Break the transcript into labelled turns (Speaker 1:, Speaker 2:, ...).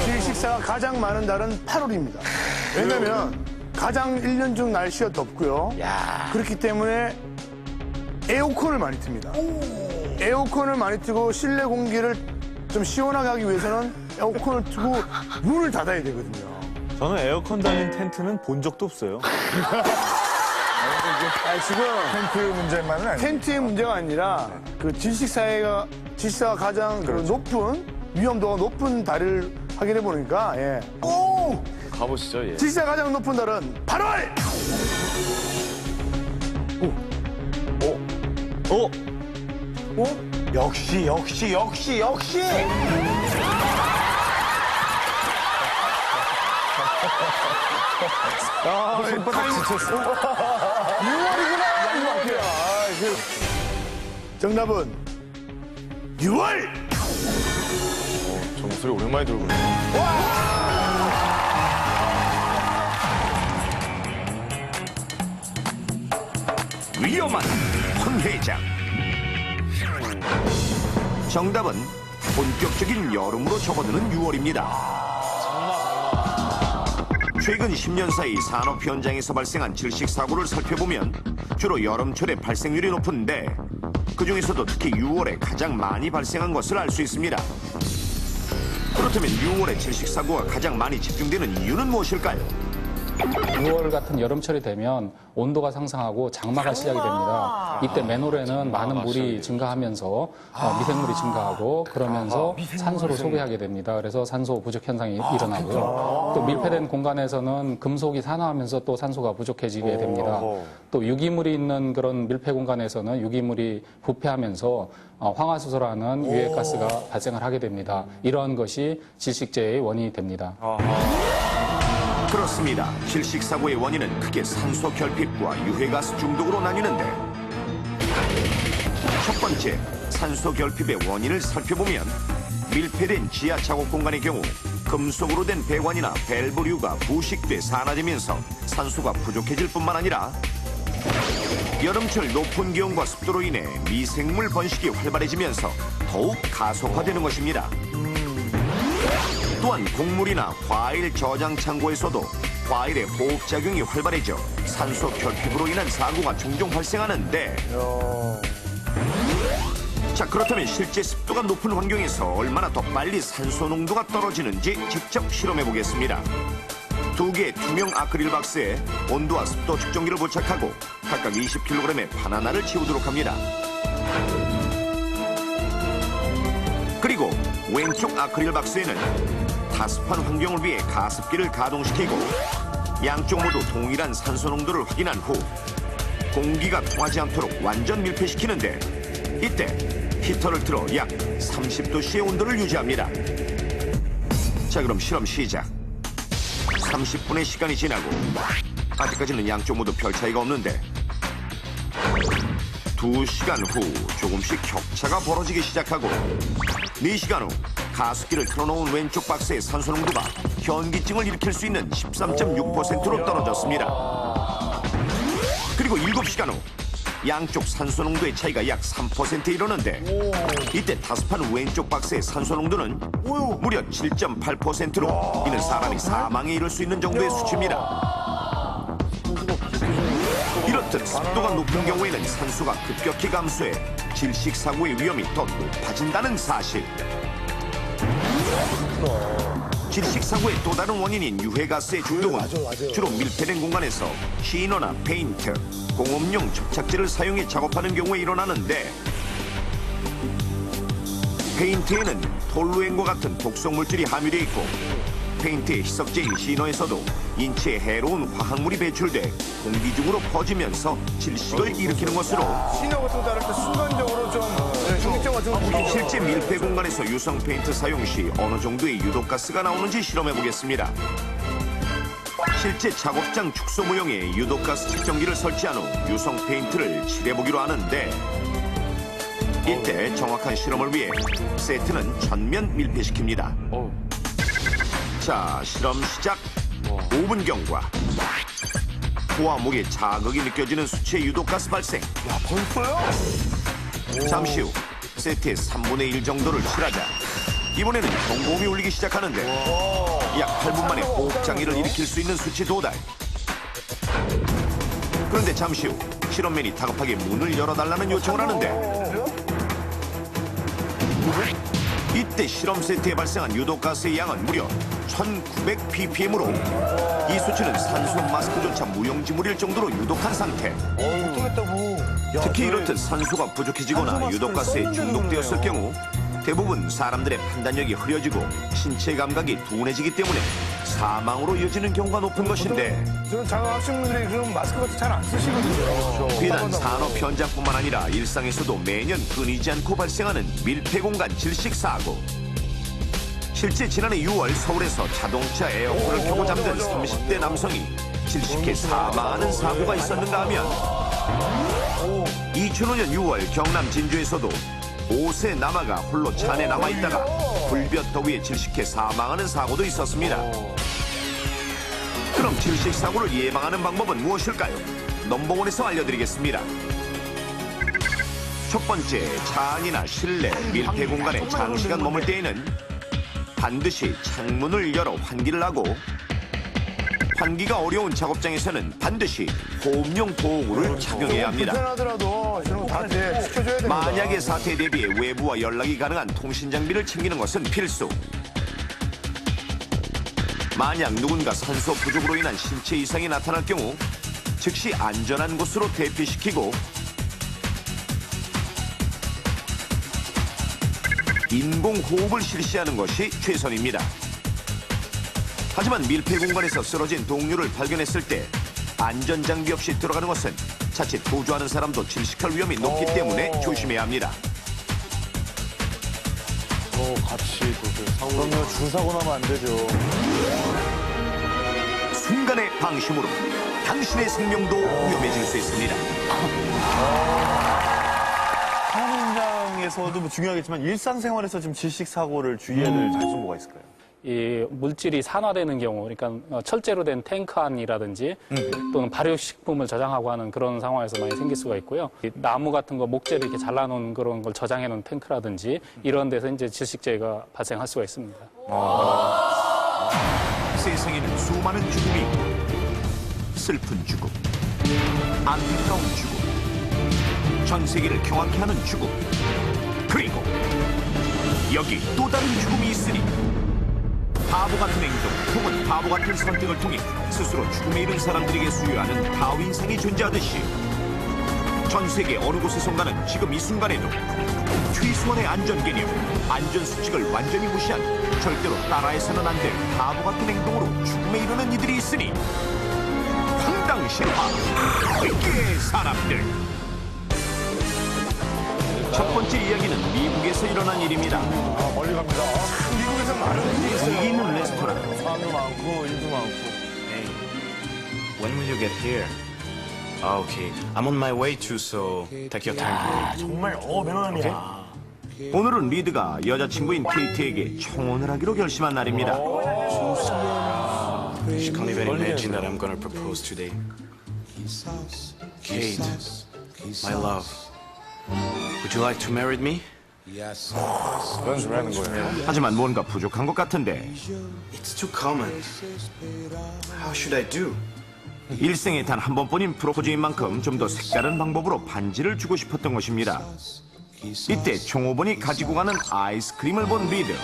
Speaker 1: 질식사가 가장 많은 달은 8월입니다. 왜냐면 가장 1년 중 날씨가 덥고요. 그렇기 때문에 에어컨을 많이 틉니다. 에어컨을 많이 틀고 실내 공기를 좀 시원하게 하기 위해서는 에어컨을 틀고 문을 닫아야 되거든요.
Speaker 2: 저는 에어컨 달린 텐트는 본 적도 없어요.
Speaker 1: 지금
Speaker 3: 텐트 문제만은 아니에요.
Speaker 1: 텐트의 문제가 아니라 그 질식사가 가장 그 높은 위험도가 높은 달을 확인해 보니까
Speaker 4: 가보시죠, 예.
Speaker 1: 질식사가 가장 높은 달은 8월.
Speaker 3: 역시. 손바닥 지쳤어.
Speaker 1: 6월이구나. 정답은 6월.
Speaker 4: 저 목소리 오랜만에 들어보네.
Speaker 5: 위험한 황 회장. 정답은 본격적인 여름으로 접어드는 6월입니다. 최근 10년 사이 산업 현장에서 발생한 질식 사고를 살펴보면 주로 여름철에 발생률이 높은데 그중에서도 특히 6월에 가장 많이 발생한 것을 알 수 있습니다. 그렇다면 6월에 질식 사고가 가장 많이 집중되는 이유는 무엇일까요?
Speaker 6: 6월 같은 여름철이 되면 온도가 상승하고 장마가 시작이 됩니다. 이때 맨홀에는 많은 물이 증가하면서 미생물이 증가하고 그러면서 산소를 소비하게 됩니다. 그래서 산소 부족 현상이 일어나고요. 또 밀폐된 공간에서는 금속이 산화하면서 또 산소가 부족해지게 됩니다. 또 유기물이 있는 그런 밀폐 공간에서는 유기물이 부패하면서 황화수소라는 유해가스가 발생을 하게 됩니다. 이러한 것이 질식재의 원인이 됩니다.
Speaker 5: 그렇습니다. 질식 사고의 원인은 크게 산소 결핍과 유해가스 중독으로 나뉘는데 첫 번째, 산소 결핍의 원인을 살펴보면 밀폐된 지하 작업 공간의 경우 금속으로 된 배관이나 밸브류가 부식돼 산화되면서 산소가 부족해질 뿐만 아니라 여름철 높은 기온과 습도로 인해 미생물 번식이 활발해지면서 더욱 가속화되는 것입니다. 또한 곡물이나 과일 저장 창고에서도 과일의 호흡작용이 활발해져 산소 결핍으로 인한 사고가 종종 발생하는데 자, 그렇다면 실제 습도가 높은 환경에서 얼마나 더 빨리 산소 농도가 떨어지는지 직접 실험해 보겠습니다. 두 개의 투명 아크릴 박스에 온도와 습도 측정기를 부착하고 각각 20kg의 바나나를 채우도록 합니다. 그리고 왼쪽 아크릴 박스에는 다습한 환경을 위해 가습기를 가동시키고 양쪽 모두 동일한 산소 농도를 확인한 후 공기가 통하지 않도록 완전 밀폐시키는데 이때 히터를 틀어 약 30도씨의 온도를 유지합니다. 자, 그럼 실험 시작. 30분의 시간이 지나고 아직까지는 양쪽 모두 별 차이가 없는데 2시간 후 조금씩 격차가 벌어지기 시작하고 4시간 후 가습기를 틀어놓은 왼쪽 박스의 산소 농도가 현기증을 일으킬 수 있는 13.6%로 떨어졌습니다. 그리고 7시간 후 양쪽 산소 농도의 차이가 약 3%에 이르는데 이때 다습한 왼쪽 박스의 산소 농도는 무려 7.8%로 이는 사람이 사망에 이를 수 있는 정도의 수치입니다. 이렇듯 습도가 높은 경우에는 산소가 급격히 감소해 질식 사고의 위험이 더 높아진다는 사실. 질식 사고의 또 다른 원인인 유해가스의 중독은 주로 밀폐된 공간에서 시너나 페인트, 공업용 접착제를 사용해 작업하는 경우에 일어나는데 페인트에는 톨루엔과 같은 독성 물질이 함유되어 있고 페인트의 희석제인 시너에서도 인체에 해로운 화학물이 배출돼 공기 중으로 퍼지면서 질식을 일으키는 것으로
Speaker 1: 신호 같은 거 자를 때 순간적으로 좀 중립점 같은 거 보이죠.
Speaker 5: 실제 밀폐 공간에서 유성 페인트 사용 시 어느 정도의 유독가스가 나오는지 실험해 보겠습니다. 실제 작업장 축소 모형에 유독가스 측정기를 설치한 후 유성 페인트를 칠해보기로 하는데 이때 정확한 실험을 위해 세트는 전면 밀폐시킵니다. 자, 실험 시작 5분 경과. 코와 목에 자극이 느껴지는 수치의 유독가스 발생.
Speaker 3: 벌써요?
Speaker 5: 잠시 후 세트의 3분의 1 정도를 칠하자 이번에는 경고음이 울리기 시작하는데 약 8분 만에 호흡장애를 일으킬 수 있는 수치 도달. 그런데 잠시 후 실험맨이 다급하게 문을 열어달라는 요청을 하는데 이때 실험 세트에 발생한 유독가스의 양은 무려 1900ppm으로 이 수치는 산소 마스크조차 무용지물일 정도로 유독한 상태. 특히 이렇듯 산소가 부족해지거나 유독가스에 중독되었을 경우 대부분 사람들의 판단력이 흐려지고 신체 감각이 둔해지기 때문에 사망으로 이어지는 경우가 높은 것인데
Speaker 1: 저는 장학생분들이 그런 마스크 같은 잘 안 쓰시거든요.
Speaker 5: 비단 산업 현장뿐만 아니라 일상에서도 매년 끊이지 않고 발생하는 밀폐 공간 질식 사고. 실제 지난해 6월 서울에서 자동차 에어컨을 켜고 잠든 30대 남성이 질식해 사망하는 사고가 있었는가 하면 2005년 6월 경남 진주에서도 5세 남아가 홀로 차 안에 남아있다가 불볕 더위에 질식해 사망하는 사고도 있었습니다. 그럼 질식 사고를 예방하는 방법은 무엇일까요? 넘버원에서 알려드리겠습니다. 첫 번째, 차 안이나 실내, 밀폐 공간에 장시간 머물 때에는 반드시 창문을 열어 환기를 하고 환기가 어려운 작업장에서는 반드시 호흡용 보호구를 착용해야 합니다.
Speaker 1: 불편하더라도 이런 거 다 지켜줘야 됩니다.
Speaker 5: 만약의 사태에 대비해 외부와 연락이 가능한 통신 장비를 챙기는 것은 필수. 만약 누군가 산소 부족으로 인한 신체 이상이 나타날 경우 즉시 안전한 곳으로 대피시키고 인공호흡을 실시하는 것이 최선입니다. 하지만 밀폐 공간에서 쓰러진 동료를 발견했을 때 안전장비 없이 들어가는 것은 자칫 도주하는 사람도 질식할 위험이 높기 때문에 조심해야 합니다.
Speaker 2: 그러면 주사고 나면 안 되죠.
Speaker 5: 순간의 방심으로 당신의 생명도 위험해질 수 있습니다.
Speaker 2: 산업 현장에서도 뭐 중요하겠지만 일상생활에서 좀 질식 사고를 주의해야 될 단점 뭐가 있을까요?
Speaker 6: 이 물질이 산화되는 경우, 그러니까 철제로 된 탱크 안이라든지 또는 발효식품을 저장하고 하는 그런 상황에서 많이 생길 수가 있고요. 이 나무 같은 거, 목재를 이렇게 잘라놓은 그런 걸 저장해 놓은 탱크라든지 이런 데서 이제 질식재가 발생할 수가 있습니다.
Speaker 5: 세상에는 수많은 죽음이 있고 슬픈 죽음, 안타까운 죽음, 전 세계를 경악케 하는 죽음, 그리고 여기 또 다른 죽음이 있으니 바보 같은 행동 혹은 바보 같은 선택을 통해 스스로 죽음에 이른 사람들에게 수요하는 다윈상이 존재하듯이 전 세계 어느 곳에선가는 지금 이 순간에도 최소한의 안전 개념, 안전 수칙을 완전히 무시한 절대로 따라해서는 안 될 바보 같은 행동으로 죽음에 이르는 이들이 있으니 황당실화 회개의 사람들. 첫 번째 이야기는 미국에서 일어난 일입니다.
Speaker 3: 멀리 갑니다.
Speaker 1: 미국에서 많은 일이 있어요.
Speaker 5: 여기 있는 레스토랑.
Speaker 3: 사람도 많고 일도 많고.
Speaker 7: Hey, when will you get here? Okay, I'm on my way to, so take your time.
Speaker 3: 정말 명함이야.
Speaker 5: 오늘은 리드가 여자친구인 케이트에게 청혼을 하기로 결심한 날입니다.
Speaker 7: She can't even imagine that I'm gonna propose today. Kate, my love, would you like to marry me?
Speaker 3: 그런 소리 하는 거예요.
Speaker 5: 하지만 뭔가 부족한 것 같은데
Speaker 7: It's too common. How should I do?
Speaker 5: 일생에 단 한 번뿐인 프로포즈인 만큼 좀 더 색다른 방법으로 반지를 주고 싶었던 것입니다. 이때 종업원이 가지고 가는 아이스크림을 본 리드.